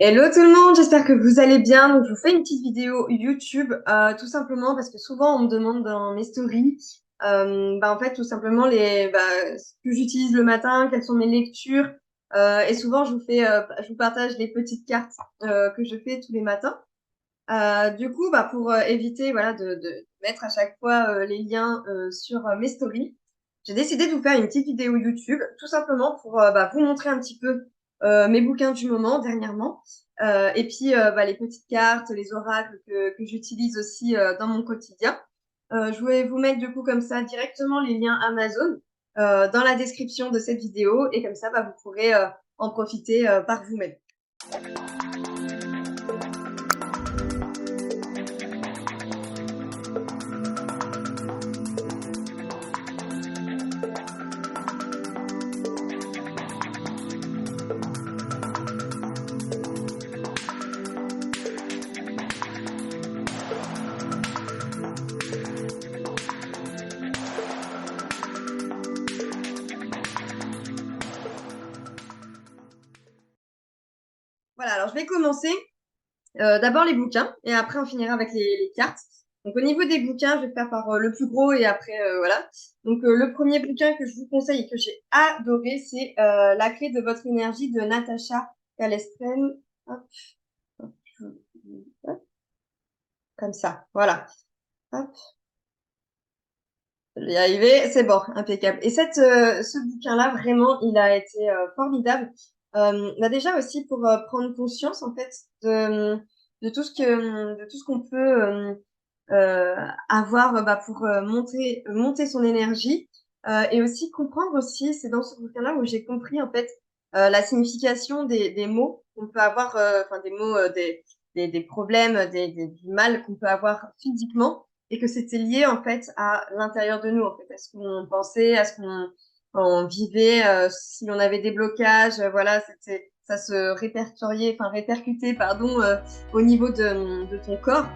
Hello tout le monde, j'espère que vous allez bien. Donc, je vous fais une petite vidéo YouTube, tout simplement parce que souvent on me demande dans mes stories, en fait, tout simplement ce que j'utilise le matin, quelles sont mes lectures, et souvent je vous partage les petites cartes que je fais tous les matins. Du coup, pour éviter voilà de mettre à chaque fois les liens sur mes stories, j'ai décidé de vous faire une petite vidéo YouTube, tout simplement pour vous montrer un petit peu mes bouquins du moment dernièrement, et puis les petites cartes, les oracles que j'utilise aussi dans mon quotidien. Je vais vous mettre du coup comme ça directement les liens Amazon dans la description de cette vidéo, et comme ça vous pourrez en profiter par vous-même. Voilà, alors je vais commencer d'abord les bouquins et après on finira avec les cartes. Donc au niveau des bouquins, je vais faire par le plus gros et après voilà. Donc le premier bouquin que je vous conseille et que j'ai adoré, c'est La clé de votre énergie de Natasha Calestren. Hop, hop, hop, comme ça, voilà. Hop, je vais y arriver, c'est bon, impeccable. Et ce bouquin-là, vraiment, il a été formidable. Déjà aussi pour prendre conscience en fait de de tout ce qu'on peut euh, avoir pour monter son énergie, et aussi comprendre aussi, c'est dans ce bouquin-là où j'ai compris en fait la signification des mots qu'on peut avoir, enfin des mots, des problèmes, du mal qu'on peut avoir physiquement, et que c'était lié en fait à l'intérieur de nous, en fait, à ce qu'on pensait, à ce qu'on on vivait, si on avait des blocages, voilà, ça se répercutait, pardon, au niveau de ton corps.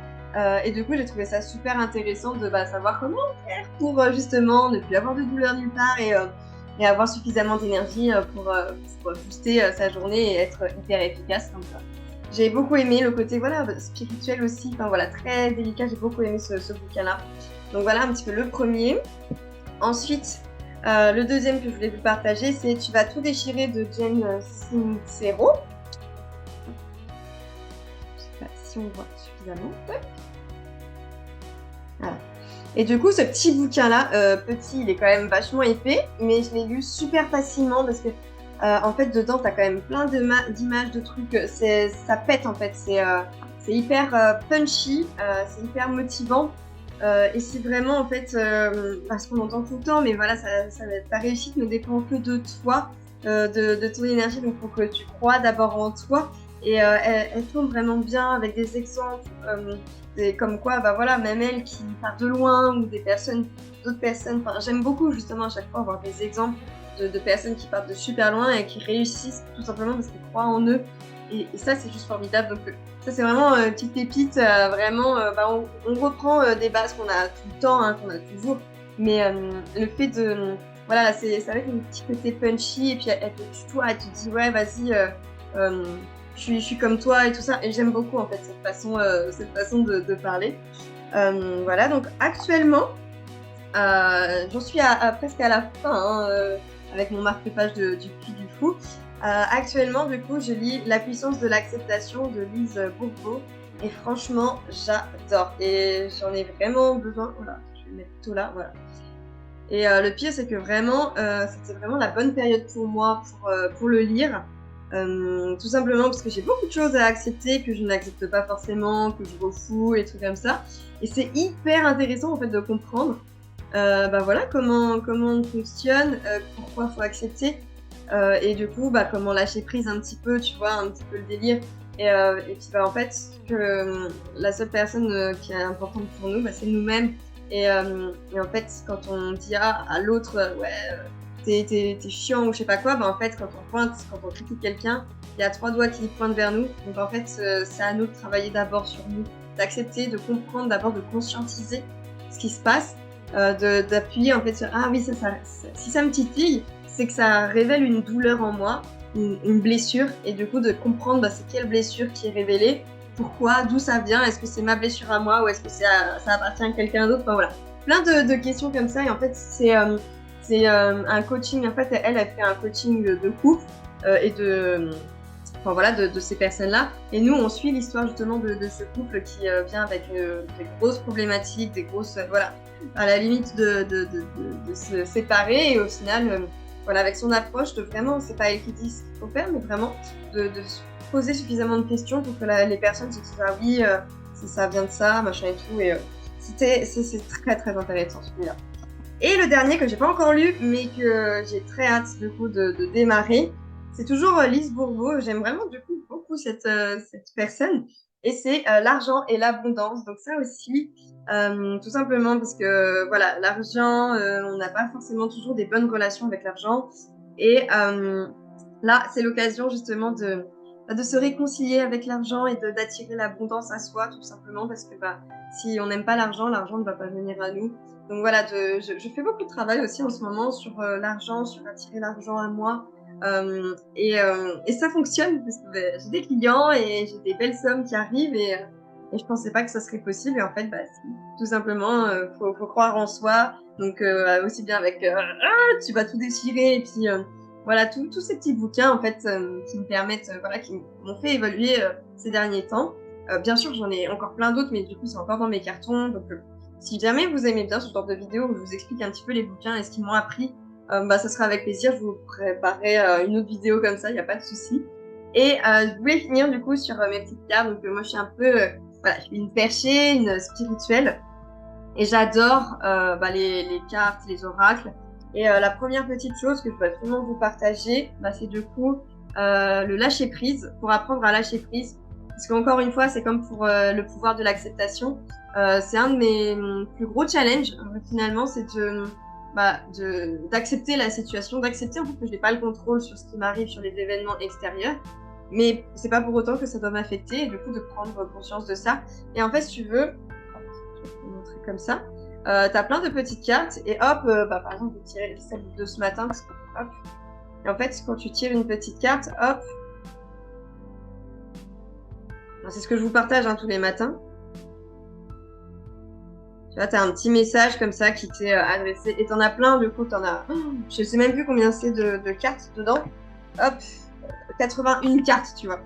Et du coup, j'ai trouvé ça super intéressant de savoir comment faire pour justement ne plus avoir de douleur nulle part, et avoir suffisamment d'énergie pour booster sa journée et être hyper efficace comme ça. J'ai beaucoup aimé le côté voilà spirituel aussi, enfin voilà, très délicat. J'ai beaucoup aimé ce bouquin-là. Donc voilà un petit peu le premier. Ensuite, le deuxième que je voulais vous partager, c'est Tu vas tout déchirer de Jen Sincero. Je sais pas si on voit suffisamment. Voilà. Et du coup, ce petit bouquin-là, petit, il est quand même vachement épais, mais je l'ai lu super facilement parce que, en fait, dedans, t'as quand même plein d'images, de trucs. Ça pète, en fait. C'est hyper punchy, c'est hyper motivant. Et c'est vraiment, en fait, ce qu'on entend tout le temps, mais voilà, ta réussite ne dépend que de toi, de ton énergie. Donc, il faut que tu crois d'abord en toi. Et elle tourne vraiment bien avec des exemples. C'est comme quoi, voilà, même elle qui part de loin ou d'autres personnes. Enfin, j'aime beaucoup justement à chaque fois avoir des exemples de personnes qui partent de super loin et qui réussissent tout simplement parce qu'ils croient en eux. Et ça, c'est juste formidable. Donc, ça, c'est vraiment une petite pépite. Vraiment, on reprend des bases qu'on a tout le temps, hein, qu'on a toujours. Mais le fait de. Voilà, c'est avec un petit côté punchy et puis elle te tutoie, elle te dit, ouais, vas-y. Euh, je suis comme toi et tout ça. Et j'aime beaucoup en fait cette façon de parler. Voilà, donc actuellement, j'en suis presque à la fin, hein, avec mon marque-page du Puy du Fou. Actuellement, du coup, je lis La puissance de l'acceptation de Lise Bourbeau. Et franchement, j'adore. Et j'en ai vraiment besoin. Voilà, je vais le mettre tout là, voilà. Et le pire, c'est que vraiment, c'était vraiment la bonne période pour moi pour le lire. Tout simplement parce que j'ai beaucoup de choses à accepter que je n'accepte pas forcément, que je refous et trucs comme ça. Et c'est hyper intéressant en fait de comprendre voilà comment on fonctionne, pourquoi faut accepter, et du coup comment lâcher prise un petit peu, tu vois, un petit peu le délire. Et puis en fait que la seule personne qui est importante pour nous, c'est nous-mêmes. Et en fait, quand on dit à l'autre, ouais, t'es chiant ou je sais pas quoi, en fait, quand on critique quelqu'un, il y a trois doigts qui pointent vers nous. Donc en fait, c'est à nous de travailler d'abord sur nous, d'accepter, de comprendre, d'abord de conscientiser ce qui se passe, d'appuyer en fait sur ah oui, si ça me titille, c'est que ça révèle une douleur en moi. une blessure et du coup de comprendre c'est quelle blessure qui est révélée, pourquoi, d'où ça vient, est-ce que c'est ma blessure à moi ou est-ce que ça appartient à quelqu'un d'autre, enfin voilà. Plein de questions comme ça et en fait c'est un coaching, en fait elle fait un coaching de couple et enfin voilà, de ces personnes-là. Et nous, on suit l'histoire justement de ce couple qui vient avec des grosses problématiques, des grosses, voilà, à la limite de se séparer. Et au final, voilà, avec son approche de vraiment, c'est pas elle qui dit ce qu'il faut faire, mais vraiment de se poser suffisamment de questions pour que les personnes se disent ah oui, ça vient de ça, machin et tout. Et c'est très très intéressant celui-là. Et le dernier que j'ai pas encore lu, mais que j'ai très hâte du coup de démarrer, c'est toujours Lise Bourbeau. J'aime vraiment du coup beaucoup cette personne. Et c'est l'argent et l'abondance. Donc ça aussi, tout simplement parce que voilà, l'argent, on n'a pas forcément toujours des bonnes relations avec l'argent. Et là, c'est l'occasion justement de se réconcilier avec l'argent et d'attirer l'abondance à soi, tout simplement parce que si on n'aime pas l'argent, l'argent ne va pas venir à nous. Donc voilà, je fais beaucoup de travail aussi en ce moment sur l'argent, sur attirer l'argent à moi. Et ça fonctionne parce que j'ai des clients et j'ai des belles sommes qui arrivent et je pensais pas que ça serait possible. Et en fait, si. Tout simplement, faut croire en soi. Donc aussi bien avec tu vas tout déchirer et puis voilà, tous ces petits bouquins en fait qui me permettent, voilà, qui m'ont fait évoluer ces derniers temps. Bien sûr, j'en ai encore plein d'autres, mais du coup, c'est encore dans mes cartons. Donc si jamais vous aimez bien ce genre de vidéo où je vous explique un petit peu les bouquins et ce qu'ils m'ont appris, ça sera avec plaisir. Je vous préparerai une autre vidéo comme ça, il n'y a pas de souci. Et je voulais finir du coup sur mes petites cartes. Donc moi, je suis un peu, voilà, je suis une perchée, une spirituelle. Et j'adore les cartes, les oracles. Et la première petite chose que je veux absolument vous partager, c'est du coup le lâcher prise, pour apprendre à lâcher prise. Parce qu'encore une fois, c'est comme pour le pouvoir de l'acceptation. C'est un de mes plus gros challenges, finalement, c'est d'accepter la situation, d'accepter en fait que je n'ai pas le contrôle sur ce qui m'arrive, sur les événements extérieurs. Mais c'est pas pour autant que ça doit m'affecter, et du coup de prendre conscience de ça. Et en fait, si tu veux, je vais te montrer comme ça. T'as plein de petites cartes et hop, par exemple, je vais tirer celle de ce matin parce que hop. Et en fait, quand tu tires une petite carte, hop, c'est ce que je vous partage tous les matins. Tu vois, t'as un petit message comme ça qui t'est adressé et t'en as plein. Du coup, je sais même plus combien c'est de cartes dedans. Hop, 81 cartes, tu vois.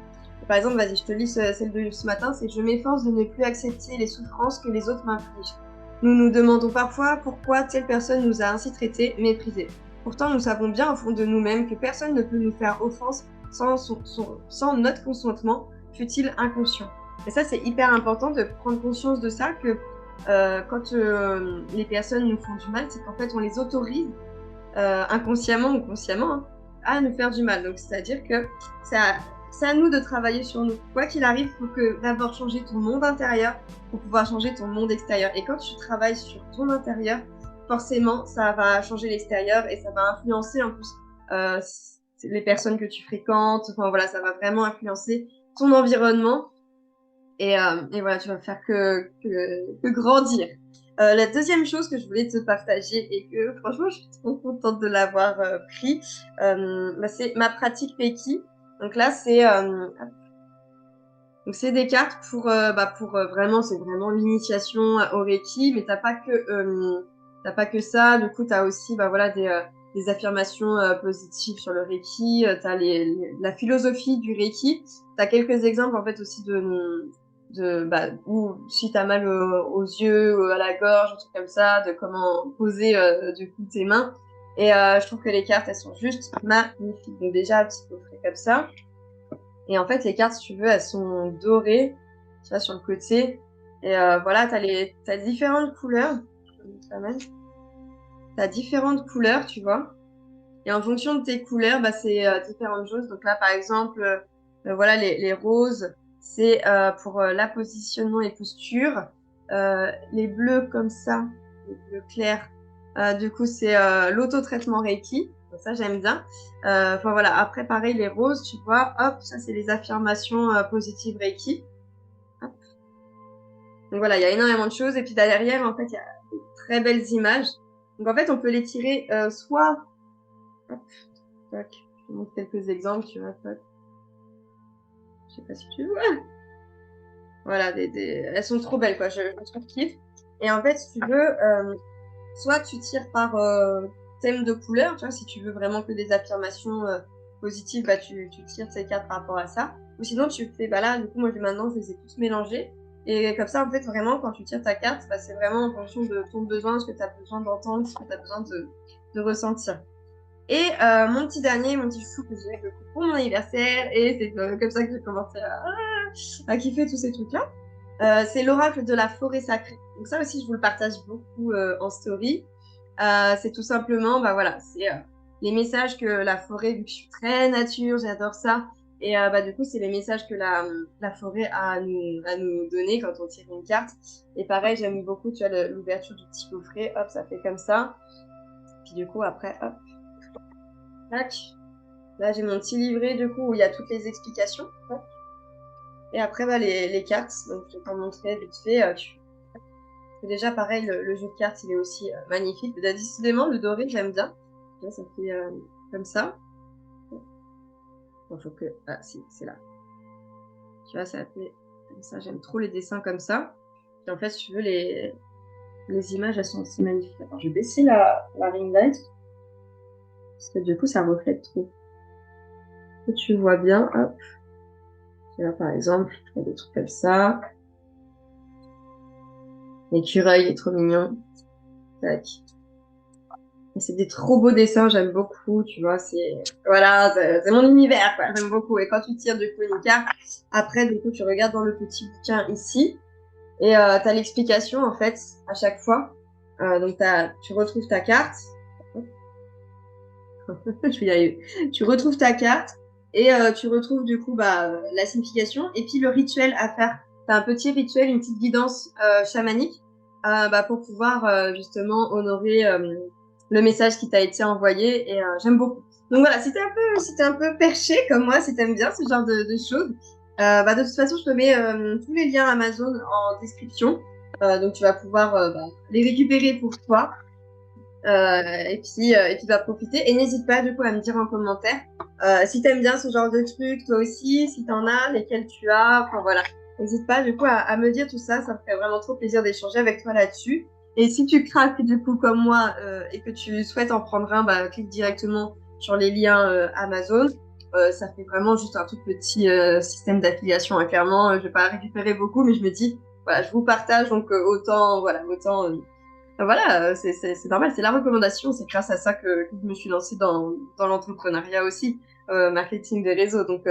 Par exemple, vas-y, je te lis celle de ce matin, c'est « Je m'efforce de ne plus accepter les souffrances que les autres m'infligent. Nous nous demandons parfois pourquoi telle personne nous a ainsi traités, méprisés. Pourtant, nous savons bien au fond de nous-mêmes que personne ne peut nous faire offense sans notre consentement, fût-il inconscient. » Et ça, c'est hyper important de prendre conscience de ça, que quand les personnes nous font du mal, c'est qu'en fait, on les autorise, inconsciemment ou consciemment, à nous faire du mal. Donc, c'est-à-dire que c'est à nous de travailler sur nous. Quoi qu'il arrive, il faut d'abord changer ton monde intérieur pour pouvoir changer ton monde extérieur. Et quand tu travailles sur ton intérieur, forcément, ça va changer l'extérieur et ça va influencer en plus les personnes que tu fréquentes. Enfin voilà, ça va vraiment influencer ton environnement. Et voilà, tu vas faire que grandir. La deuxième chose que je voulais te partager et que franchement je suis trop contente de l'avoir pris, c'est ma pratique Reiki. Donc là c'est des cartes pour vraiment, c'est vraiment l'initiation au Reiki, mais t'as pas que ça. Du coup t'as aussi des affirmations positives sur le Reiki. T'as la philosophie du Reiki. T'as quelques exemples en fait aussi ou si t'as mal aux yeux, à la gorge, un truc comme ça, de comment poser du coup tes mains. Et je trouve que les cartes, elles sont juste magnifiques. Donc déjà, un petit coffret comme ça. Et en fait, les cartes, si tu veux, elles sont dorées, tu vois, sur le côté. Et voilà, t'as différentes couleurs. T'as différentes couleurs, tu vois. Et en fonction de tes couleurs, c'est différentes choses. Donc là, par exemple, voilà, les roses, c'est pour l'appositionnement et posture. Les bleus comme ça, les bleus clairs, du coup, c'est l'auto-traitement Reiki. Donc ça, j'aime bien. Enfin voilà, après, pareil, les roses, tu vois, hop, ça, c'est les affirmations positives Reiki. Hop. Donc voilà, il y a énormément de choses. Et puis derrière, en fait, il y a de très belles images. Donc en fait, on peut les tirer soit... Hop. te montre quelques exemples, tu vois, tac. Je sais pas si tu vois. Voilà, elles sont trop belles, quoi. Je surkiffe. Et en fait, si tu veux, soit tu tires par thème de couleur, tu vois, si tu veux vraiment que des affirmations positives, bah tu tires ces cartes par rapport à ça. Ou sinon, tu fais, bah là, du coup, moi, maintenant, je les ai tous mélangés. Et comme ça, en fait, vraiment, quand tu tires ta carte, bah, c'est vraiment en fonction de ton besoin, ce que tu as besoin d'entendre, ce que tu as besoin de ressentir. Et mon petit dernier, mon petit chou que j'ai eu pour mon anniversaire, et c'est comme ça que j'ai commencé à kiffer tous ces trucs-là. C'est l'oracle de la forêt sacrée. Donc ça aussi, je vous le partage beaucoup en story. C'est tout simplement, bah voilà, c'est les messages que la forêt, vu que je suis très nature, j'adore ça. Et bah du coup, c'est les messages que la forêt a à nous donner quand on tire une carte. Et pareil, j'aime beaucoup, tu vois, l'ouverture du petit coffret. Hop, ça fait comme ça. Puis du coup, après, hop, tac. Là, j'ai mon petit livret, du coup, où il y a toutes les explications. Hop. Et après, bah, les cartes. Donc, je vais t'en montrer vite fait. Déjà, pareil, le jeu de cartes, il est aussi magnifique. Décidément, le doré, j'aime bien. Là, ça fait comme ça. Bon, faut que... Ah, si, c'est là. Tu vois, ça fait comme ça. J'aime trop les dessins comme ça. Et en fait, si tu veux, les images, elles sont aussi magnifiques. Alors, je vais baisser la ring light. Parce que du coup, ça reflète trop. Et tu vois bien, hop. Là, par exemple, il y a des trucs comme ça. L'écureuil est trop mignon. Tac. C'est des trop beaux dessins, j'aime beaucoup, tu vois, voilà, c'est mon univers, quoi, j'aime beaucoup. Et quand tu tires du coup une carte, après, du coup, tu regardes dans le petit bouquin ici, et t'as l'explication, en fait, à chaque fois. Donc, tu retrouves ta carte. Je vais y arriver. Tu retrouves ta carte, et tu retrouves, du coup, bah, la signification, et puis le rituel à faire. T'as un petit rituel, une petite guidance chamanique, bah, pour pouvoir, justement, honorer le message qui t'a été envoyé et j'aime beaucoup. Donc voilà, si t'es un peu perché comme moi, si t'aimes bien ce genre de choses, bah de toute façon, je te mets tous les liens Amazon en description. Donc tu vas pouvoir bah, les récupérer pour toi et puis va profiter. Et n'hésite pas du coup à me dire en commentaire si t'aimes bien ce genre de trucs, toi aussi, si t'en as, lesquels tu as. Enfin voilà, n'hésite pas du coup à me dire tout ça. Ça me ferait vraiment trop plaisir d'échanger avec toi là-dessus. Et si tu craques du coup comme moi et que tu souhaites en prendre un, bah clique directement sur les liens Amazon. Ça fait vraiment juste un tout petit système d'affiliation. Hein. Clairement, je vais pas récupérer beaucoup, mais je me dis voilà, je vous partage donc autant. Voilà, c'est normal, c'est la recommandation. C'est grâce à ça que je me suis lancée dans l'entrepreneuriat aussi, marketing des réseaux. Donc,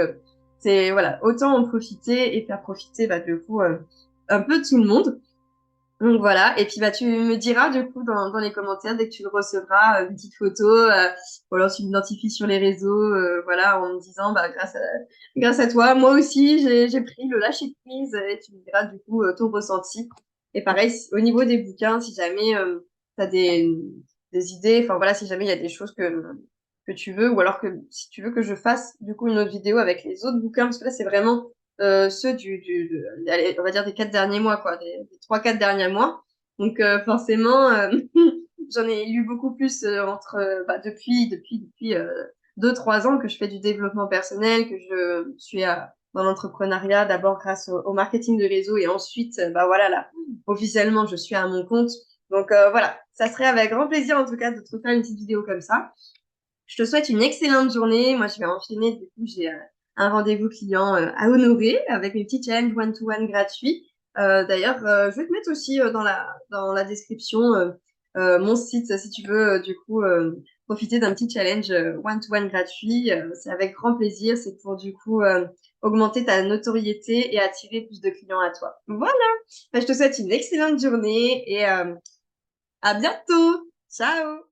c'est voilà, autant en profiter et faire profiter bah, du coup un peu tout le monde. Donc voilà, et puis bah tu me diras du coup dans les commentaires dès que tu le recevras une petite photo, ou alors tu m'identifies sur les réseaux, voilà, en me disant bah grâce à toi, moi aussi j'ai pris le lâcher prise et tu me diras du coup ton ressenti. Et pareil, au niveau des bouquins, si jamais tu as des idées, enfin voilà, si jamais il y a des choses que tu veux, ou alors que si tu veux que je fasse du coup une autre vidéo avec les autres bouquins, parce que là c'est vraiment ceux allez, on va dire des 4 derniers mois, quoi, des 3, 4 derniers mois. Donc forcément, j'en ai lu beaucoup plus bah, depuis 2, 3 ans que je fais du développement personnel, que je suis dans l'entrepreneuriat, d'abord grâce au marketing de réseau et ensuite, bah voilà, là, officiellement, je suis à mon compte. Donc voilà, ça serait avec grand plaisir en tout cas de te faire une petite vidéo comme ça. Je te souhaite une excellente journée. Moi, je vais enchaîner. Du coup, j'ai un rendez-vous client à honorer avec mes petits challenges one-to-one gratuits. D'ailleurs, je vais te mettre aussi dans la description mon site si tu veux, du coup, profiter d'un petit challenge one-to-one gratuit. C'est avec grand plaisir. C'est pour, du coup, augmenter ta notoriété et attirer plus de clients à toi. Voilà. Ben, je te souhaite une excellente journée et à bientôt. Ciao!